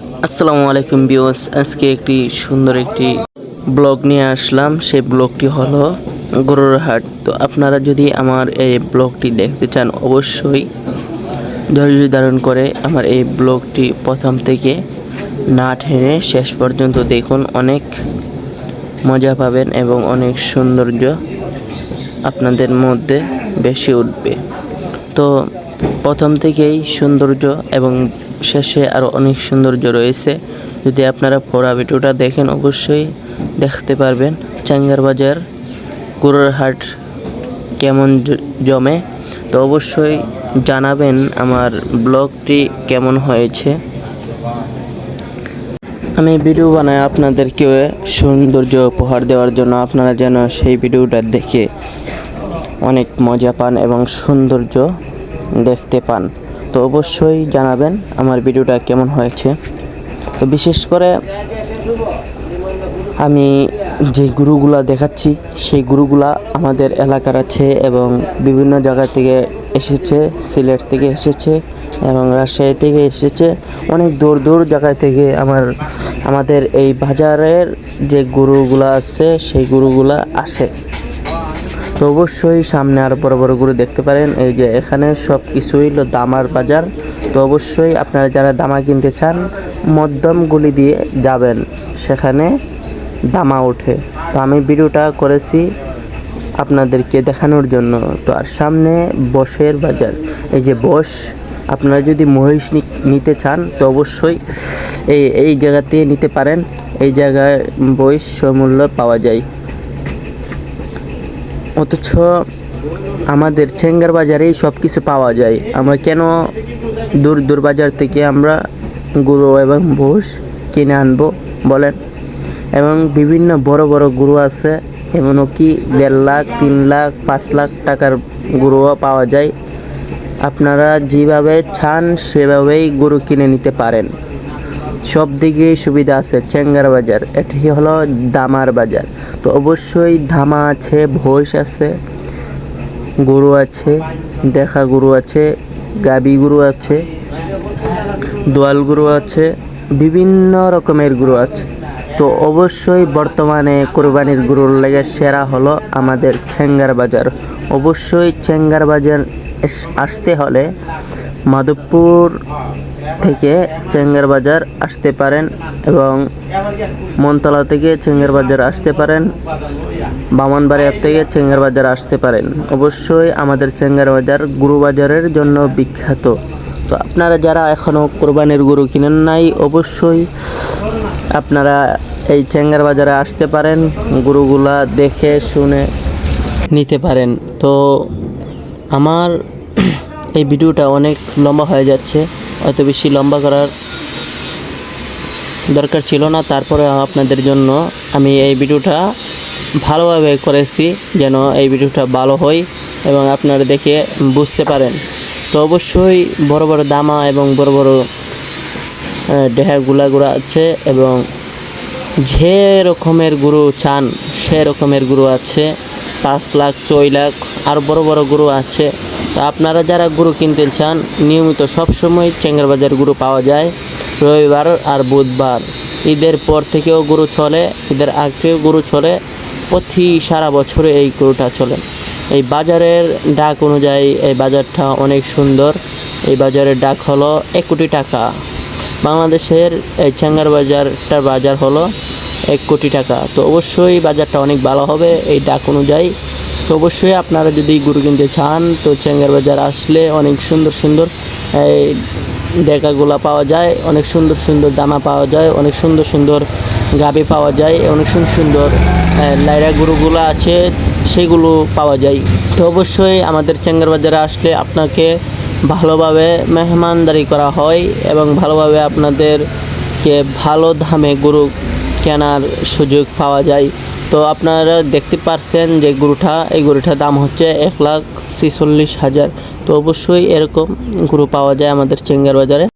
আসসালামু আলাইকুম ভিউয়ার্স, আজকে একটি সুন্দর একটি ব্লগ নিয়ে আসলাম। সেই ব্লগটি হলো গরুর হাট। তো আপনারা যদি আমার এই ব্লগটি দেখতে চান, অবশ্যই ধৈর্য ধারণ করে আমার এই ব্লগটি প্রথম থেকে না টেনে শেষ পর্যন্ত দেখুন। অনেক মজা পাবেন এবং অনেক সৌন্দর্য আপনাদের মধ্যে বেশি উঠবে। তো প্রথম থেকেই সৌন্দর্য এবং শেষে আরও অনেক সৌন্দর্য রয়েছে। যদি আপনারা পুরো ভিডিওটা দেখেন, অবশ্যই দেখতে পারবেন চেঙ্গার বাজার গরুর হাট কেমন জমে। তো অবশ্যই জানাবেন আমার ব্লগটি কেমন হয়েছে। আমি ভিডিও বানাই আপনাদেরকে সৌন্দর্য উপহার দেওয়ার জন্য, আপনারা যেন সেই ভিডিওটা দেখে অনেক মজা পান এবং সৌন্দর্য দেখতে পান। তো অবশ্যই জানাবেন আমার ভিডিওটা কেমন হয়েছে। তো বিশেষ করে আমি যে গুরুগুলা দেখাচ্ছি, সেই গুরুগুলা আমাদের এলাকার আছে এবং বিভিন্ন জায়গা থেকে এসেছে। সিলেট থেকে এসেছে এবং রাজশাহী থেকে এসেছে, অনেক দূর দূর জায়গা থেকে আমাদের এই বাজারের যে গরুগুলা আছে সেই গরুগুলা আসে। তো অবশ্যই সামনে আরও বড় বড় গরু দেখতে পারেন। এই যে এখানে সব কিছুই হলো দামার বাজার। তো অবশ্যই আপনারা যারা দামা কিনতে চান, মধ্যম গুলি দিয়ে যাবেন, সেখানে দামা ওঠে। তো আমি ভিডিওটা করেছি আপনাদেরকে দেখানোর জন্য। তো আর সামনে বসের বাজার, এই যে বস, আপনারা যদি মহিষ নিতে চান তো অবশ্যই এই জায়গাতে নিতে পারেন। এই জায়গায় মহিষ মূল্য পাওয়া যায়। অথচ আমাদের চেঙ্গার বাজারেই সব কিছু পাওয়া যায়। আমরা কেন দূর দূর বাজার থেকে আমরা গরু এবং মোষ কিনে আনবো বলেন? এবং বিভিন্ন বড় বড় গরু আছে, এমনকি 1.5 লাখ, 3 লাখ, 5 লাখ টাকার গরুও পাওয়া যায়। আপনারা যেভাবে চান সেভাবেই গরু কিনে নিতে পারেন। সব দিকেই সুবিধা আছে চেঙ্গার বাজার। এটি হলো দামার বাজার। তো অবশ্যই ধামা আছে, ভোষ আছে, গরু আছে, দেখা গরু আছে, গাবি গরু আছে, দোয়াল গরু আছে, বিভিন্ন রকমের গরু আছে। তো অবশ্যই বর্তমানে কোরবানির গরুর লেগে সেরা হলো আমাদের চেঙ্গার বাজার। অবশ্যই চেঙ্গার বাজার আসতে হলে মাধবপুর থেকে চেঙ্গার বাজার আসতে পারেন এবং মনতলা থেকে চেঙ্গার বাজার আসতে পারেন, বামনবাড়িয়া থেকে চেঙ্গার বাজার আসতে পারেন। অবশ্যই আমাদের চেঙ্গার বাজার গরু বাজারের জন্য বিখ্যাত। তো আপনারা যারা এখনও কোরবানির গরু কিনেন নাই, অবশ্যই আপনারা এই চেঙ্গার বাজারে আসতে পারেন, গরুগুলা দেখে শুনে নিতে পারেন। তো আমার এই ভিডিওটা অনেক লম্বা হয়ে যাচ্ছে, অত বেশি লম্বা করার দরকার ছিল না। তারপরে আপনাদের জন্য আমি এই ভিডিওটা ভালোভাবে করেছি, যেন এই ভিডিওটা ভালো হয় এবং আপনারা দেখে বুঝতে পারেন। তো অবশ্যই বড় বড় দামা এবং বড় বড় ডেহাগুলা গরু আছে এবং যে রকমের গরু চান সে রকমের গরু আছে। 5 লাখ, 6 লাখ আর বড় বড় গরু আছে। তো আপনারা যারা গরু কিনতে চান, নিয়মিত সবসময় চেঙ্গার বাজার গরু পাওয়া যায়। রবিবার আর বুধবার, ঈদের পর থেকেও গরু চলে, ঈদের আগেও গরু চলে, প্রতি সারা বছরে এই গরুটা চলে। এই বাজারের ডাক অনুযায়ী এই বাজারটা অনেক সুন্দর। এই বাজারের ডাক হলো 1 কোটি টাকা। বাংলাদেশের এই চেঙ্গার বাজারটার বাজার হলো 1 কোটি টাকা। তো অবশ্যই বাজারটা অনেক ভালো হবে এই ডাক অনুযায়ী। তো অবশ্যই আপনারা যদি গরু কিনতে চান, তো চেঙ্গার বাজার আসলে অনেক সুন্দর সুন্দর এই ডেকাগুলা পাওয়া যায়, অনেক সুন্দর সুন্দর দামা পাওয়া যায়, অনেক সুন্দর সুন্দর গাবি পাওয়া যায়, অনেক সুন্দর সুন্দর লাইরা গরুগুলো আছে, সেগুলো পাওয়া যায়। তো অবশ্যই আমাদের চেঙ্গার বাজারে আসলে আপনাকে ভালোভাবে মেহমানদারি করা হয় এবং ভালোভাবে আপনাদেরকে ভালো দামে গরু কেনার সুযোগ পাওয়া যায়। তো আপনারা দেখতে পাচ্ছেন যে এই গরুটার দাম হচ্ছে 1,46,000। তো অবশ্যই এরকম গরু পাওয়া যায় আমাদের চেঙ্গার বাজারে।